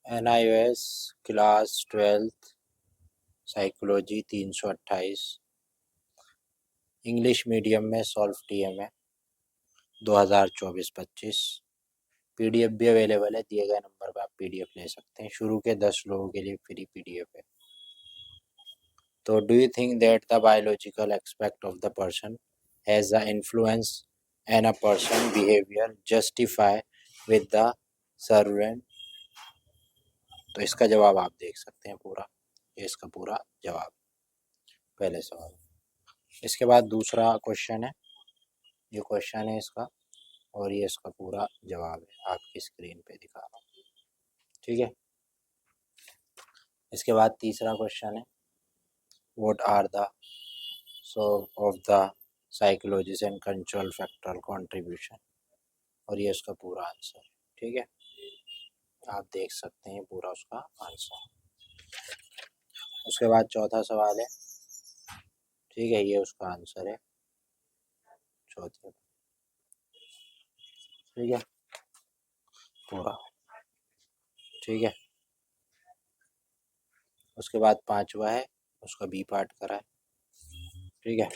NIOS class 12th psychology 328 English medium में solve TM है 2024-25। PDF भी अवेलेबल है, दिए गए नंबर पर आप पीडीएफ ले सकते हैं। शुरू के 10 लोगों के लिए फ्री पीडीएफ है। तो do you think that the biological aspect of the person has the influence on a person behaviour justify with the servant? तो इसका जवाब आप देख सकते हैं पूरा, ये इसका पूरा जवाब पहले सवाल। इसके बाद दूसरा क्वेश्चन है, ये क्वेश्चन है इसका और ये इसका पूरा जवाब है, आपकी स्क्रीन पे दिखा रहा हूँ, ठीक है। इसके बाद तीसरा क्वेश्चन है, what are the so of the psychologist and control factor contribution, और ये उसका पूरा आंसर, ठीक है। आप देख सकते हैं पूरा उसका आंसर। उसके बाद चौथा सवाल है, ठीक है, ये उसका आंसर है चौथे, ठीक है, पूरा, ठीक है। उसके बाद पांचवा है, उसका बी पार्ट करा है, ठीक है,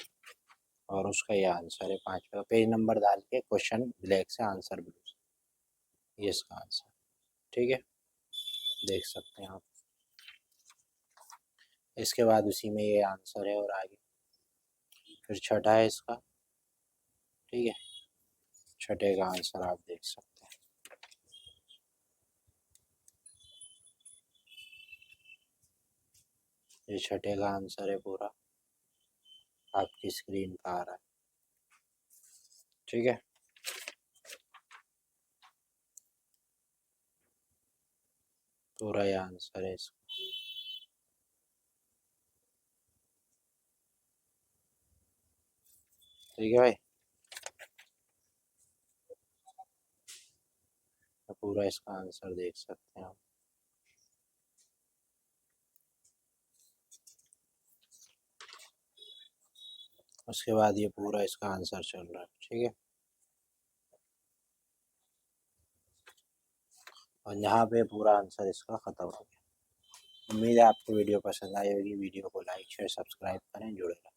और उसका ये आंसर है पांचवा। पेज नंबर डाल के क्वेश्चन ब्लैक से आंसर ब्लू से, ये इसका आंसर, ठीक है, देख सकते हैं आप। इसके बाद उसी में ये आंसर है और आगे फिर छठा है इसका, ठीक है, छठे का आंसर आप देख सकते हैं। ये छठे का आंसर है पूरा, आपकी स्क्रीन पर आ रहा है, ठीक है। पूरा ये आंसर है इसका, ठीक है भाई, तो पूरा इसका आंसर देख सकते हैं आप। उसके बाद ये पूरा इसका आंसर चल रहा है, ठीक है, और यहाँ पे पूरा आंसर इसका ख़त्म हो गया। उम्मीद है आपको वीडियो पसंद आई होगी। वीडियो को लाइक शेयर सब्सक्राइब करें, जुड़े रहें।